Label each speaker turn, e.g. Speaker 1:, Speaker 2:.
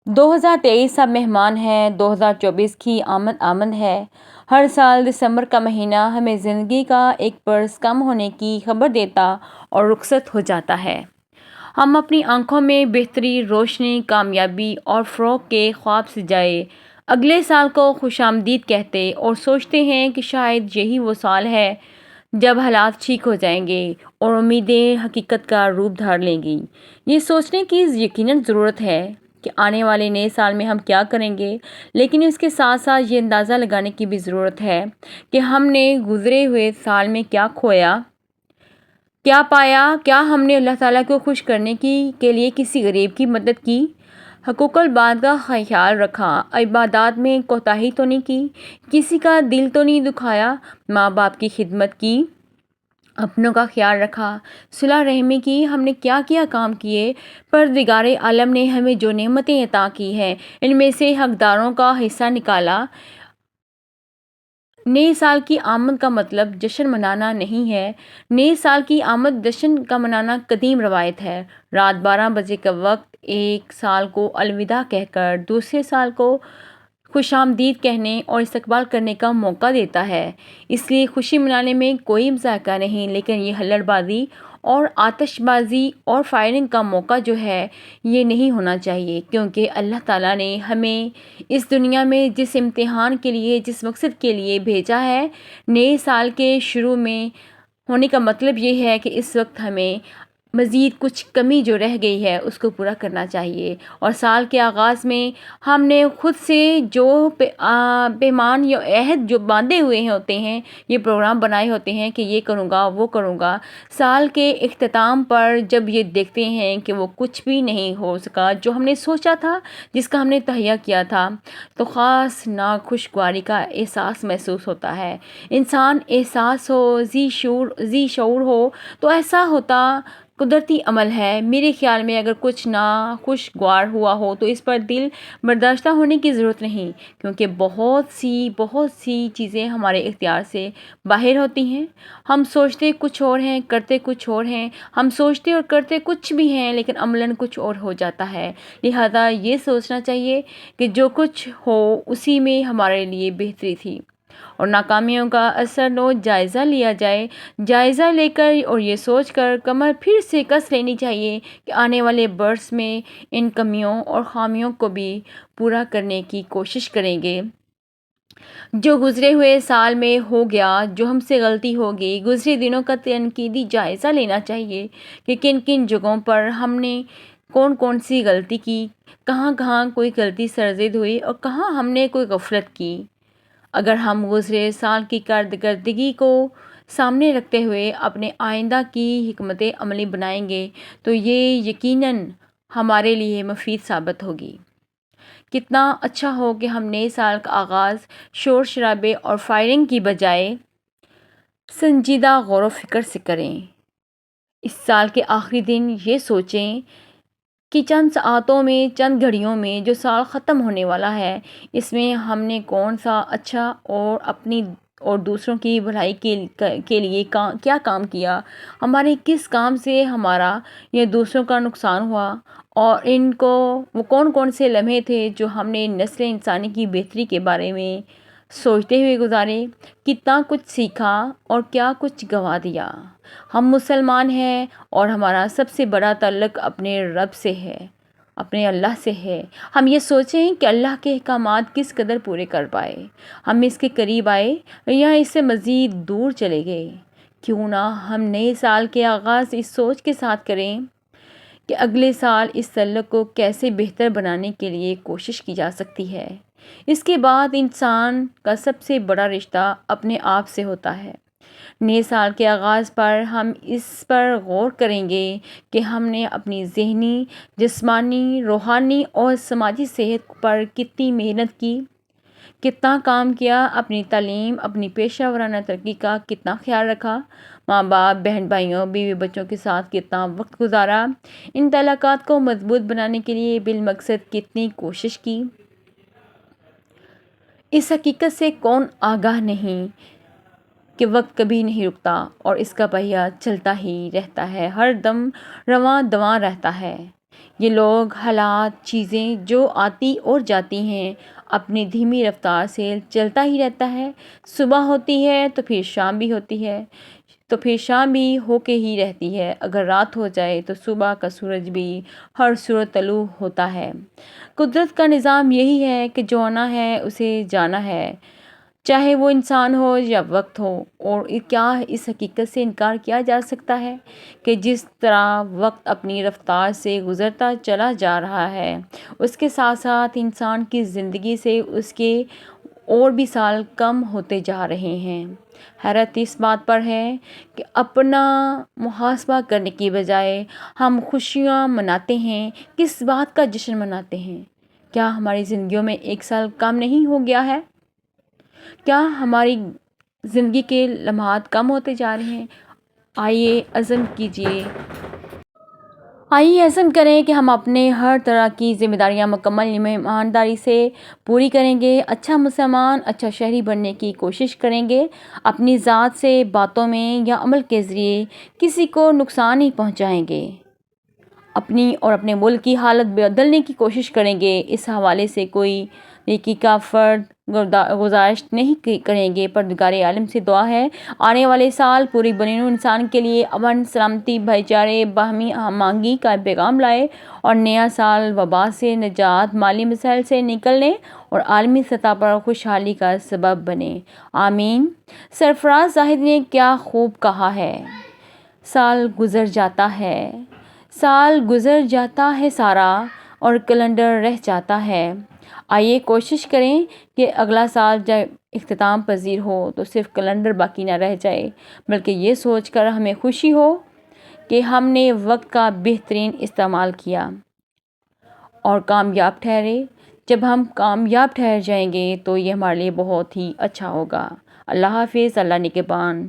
Speaker 1: 2023 اب مہمان ہے، 2024 کی آمد ہے۔ ہر سال دسمبر کا مہینہ ہمیں زندگی کا ایک برس کم ہونے کی خبر دیتا اور رخصت ہو جاتا ہے۔ ہم اپنی آنکھوں میں بہتری، روشنی، کامیابی اور فروغ کے خواب سجائے اگلے سال کو خوش آمدید کہتے اور سوچتے ہیں کہ شاید یہی وہ سال ہے جب حالات ٹھیک ہو جائیں گے اور امیدیں حقیقت کا روپ دھار لیں گی۔ یہ سوچنے کی یقیناً ضرورت ہے کہ آنے والے نئے سال میں ہم کیا کریں گے، لیکن اس کے ساتھ ساتھ یہ اندازہ لگانے کی بھی ضرورت ہے کہ ہم نے گزرے ہوئے سال میں کیا کھویا، کیا پایا، کیا ہم نے اللہ تعالیٰ کو خوش کرنے کے لیے کسی غریب کی مدد کی، حقوق العباد کا خیال رکھا، عبادات میں کوتاہی تو نہیں کی، کسی کا دل تو نہیں دکھایا، ماں باپ کی خدمت کی، اپنوں کا خیال رکھا، صلہ رحمی کی، ہم نے کیا کیا کام کیے۔ پروردگار عالم نے ہمیں جو نعمتیں عطا کی ہیں ان میں سے حقداروں کا حصہ نکالا۔ نئے سال کی آمد کا مطلب جشن منانا نہیں ہے۔ نئے سال کی آمد جشن کا منانا قدیم روایت ہے۔ رات 12 بجے کا وقت ایک سال کو الوداع کہہ کر دوسرے سال کو خوش آمدید کہنے اور استقبال کرنے کا موقع دیتا ہے۔ اس لیے خوشی منانے میں کوئی مذائقہ نہیں، لیکن یہ ہلڑ بازی اور آتش بازی اور فائرنگ کا موقع جو ہے یہ نہیں ہونا چاہیے، کیونکہ اللہ تعالیٰ نے ہمیں اس دنیا میں جس امتحان کے لیے، جس مقصد کے لیے بھیجا ہے، نئے سال کے شروع میں ہونے کا مطلب یہ ہے کہ اس وقت ہمیں مزید کچھ کمی جو رہ گئی ہے اس کو پورا کرنا چاہیے، اور سال کے آغاز میں ہم نے خود سے جو پیمان یا عہد جو باندھے ہوئے ہوتے ہیں، یہ پروگرام بنائے ہوتے ہیں کہ یہ کروں گا، وہ کروں گا، سال کے اختتام پر جب یہ دیکھتے ہیں کہ وہ کچھ بھی نہیں ہو سکا جو ہم نے سوچا تھا، جس کا ہم نے تہیہ کیا تھا، تو خاص ناخوشگواری کا احساس محسوس ہوتا ہے۔ انسان احساس ہو، ذی شعور ہو تو ایسا ہوتا قدرتی عمل ہے۔ میرے خیال میں اگر کچھ ناخوشگوار ہوا ہو تو اس پر دل برداشتہ ہونے کی ضرورت نہیں، کیونکہ بہت سی چیزیں ہمارے اختیار سے باہر ہوتی ہیں۔ ہم سوچتے کچھ اور ہیں، کرتے کچھ اور ہیں، ہم سوچتے اور کرتے کچھ بھی ہیں لیکن عملاً کچھ اور ہو جاتا ہے۔ لہذا یہ سوچنا چاہیے کہ جو کچھ ہو اسی میں ہمارے لیے بہتری تھی، اور ناکامیوں کا اثر و جائزہ لیا جائے، جائزہ لے کر اور یہ سوچ کر کمر پھر سے کس لینی چاہیے کہ آنے والے برس میں ان کمیوں اور خامیوں کو بھی پورا کرنے کی کوشش کریں گے۔ جو گزرے ہوئے سال میں ہو گیا، جو ہم سے غلطی ہوگی، گزرے دنوں کا تنقیدی جائزہ لینا چاہیے کہ کن کن جگہوں پر ہم نے کون سی غلطی کی، کہاں کوئی غلطی سرزد ہوئی اور کہاں ہم نے کوئی غفلت کی۔ اگر ہم گزرے سال کی کارکردگی کو سامنے رکھتے ہوئے اپنے آئندہ کی حکمت عملی بنائیں گے تو یہ یقیناً ہمارے لیے مفید ثابت ہوگی۔ کتنا اچھا ہو کہ ہم نئے سال کا آغاز شور شرابے اور فائرنگ کی بجائے سنجیدہ غور و فکر سے کریں۔ اس سال کے آخری دن یہ سوچیں کہ چند ساعتوں میں، چند گھڑیوں میں جو سال ختم ہونے والا ہے، اس میں ہم نے کون سا اچھا اور اپنی اور دوسروں کی بھلائی کے لیے کیا کام کیا، ہمارے کس کام سے ہمارا یا دوسروں کا نقصان ہوا، اور وہ کون سے لمحے تھے جو ہم نے نسل انسانی کی بہتری کے بارے میں سوچتے ہوئے گزارے، کتنا کچھ سیکھا اور کیا کچھ گنوا دیا۔ ہم مسلمان ہیں اور ہمارا سب سے بڑا تعلق اپنے رب سے ہے، اپنے اللہ سے ہے۔ ہم یہ سوچیں کہ اللہ کے احکامات کس قدر پورے کر پائے، ہم اس کے قریب آئے یا اس سے مزید دور چلے گئے۔ کیوں نہ ہم نئے سال کے آغاز اس سوچ کے ساتھ کریں کہ اگلے سال اس تعلق کو کیسے بہتر بنانے کے لیے کوشش کی جا سکتی ہے۔ اس کے بعد انسان کا سب سے بڑا رشتہ اپنے آپ سے ہوتا ہے۔ نئے سال کے آغاز پر ہم اس پر غور کریں گے کہ ہم نے اپنی ذہنی، جسمانی، روحانی اور سماجی صحت پر کتنی محنت کی، کتنا کام کیا، اپنی تعلیم، اپنی پیشہ ورانہ ترقی کا کتنا خیال رکھا، ماں باپ، بہن بھائیوں، بیوی بچوں کے ساتھ کتنا وقت گزارا، ان تعلقات کو مضبوط بنانے کے لیے بالمقصد کتنی کوشش کی۔ اس حقیقت سے کون آگاہ نہیں کہ وقت کبھی نہیں رکتا اور اس کا پہیہ چلتا ہی رہتا ہے، ہر دم رواں دواں رہتا ہے۔ یہ لوگ، حالات، چیزیں جو آتی اور جاتی ہیں، اپنی دھیمی رفتار سے چلتا ہی رہتا ہے۔ صبح ہوتی ہے تو پھر شام بھی ہوتی ہے، تو پھر شام بھی ہو کے ہی رہتی ہے۔ اگر رات ہو جائے تو صبح کا سورج بھی ہر صورت طلوع ہوتا ہے۔ قدرت کا نظام یہی ہے کہ جو آنا ہے اسے جانا ہے، چاہے وہ انسان ہو یا وقت ہو۔ اور کیا اس حقیقت سے انکار کیا جا سکتا ہے کہ جس طرح وقت اپنی رفتار سے گزرتا چلا جا رہا ہے، اس کے ساتھ ساتھ انسان کی زندگی سے اس کے اور بھی سال کم ہوتے جا رہے ہیں۔ حیرت اس بات پر ہے کہ اپنا محاسبہ کرنے کی بجائے ہم خوشیاں مناتے ہیں۔ کس بات کا جشن مناتے ہیں؟ کیا ہماری زندگیوں میں ایک سال کم نہیں ہو گیا ہے؟ کیا ہماری زندگی کے لمحات کم ہوتے جا رہے ہیں؟ آئیے عزم کریں کہ ہم اپنے ہر طرح کی ذمہ داریاں مکمل ایمانداری سے پوری کریں گے، اچھا مسلمان، اچھا شہری بننے کی کوشش کریں گے، اپنی ذات سے باتوں میں یا عمل کے ذریعے کسی کو نقصان نہیں پہنچائیں گے، اپنی اور اپنے ملک کی حالت بدلنے کی کوشش کریں گے۔ اس حوالے سے کوئی نیکی کا فرض گزارش نہیں کریں گے۔ پروردگار عالم سے دعا ہے آنے والے سال پوری بنی نوع انسان کے لیے امن، سلامتی، بھائی چارے، باہمی ہم آہنگی کا پیغام لائے، اور نیا سال وبا سے نجات، مالی مسائل سے نکلنے اور عالمی سطح پر خوشحالی کا سبب بنے۔ آمین۔ سرفراز زاہد نے کیا خوب کہا ہے، سال گزر جاتا ہے سارا اور کیلنڈر رہ جاتا ہے۔ آئیے کوشش کریں کہ اگلا سال جب اختتام پذیر ہو تو صرف کیلنڈر باقی نہ رہ جائے، بلکہ یہ سوچ کر ہمیں خوشی ہو کہ ہم نے وقت کا بہترین استعمال کیا اور کامیاب ٹھہرے۔ جب ہم کامیاب ٹھہر جائیں گے تو یہ ہمارے لیے بہت ہی اچھا ہوگا۔ اللہ حافظ، اللہ نگہبان۔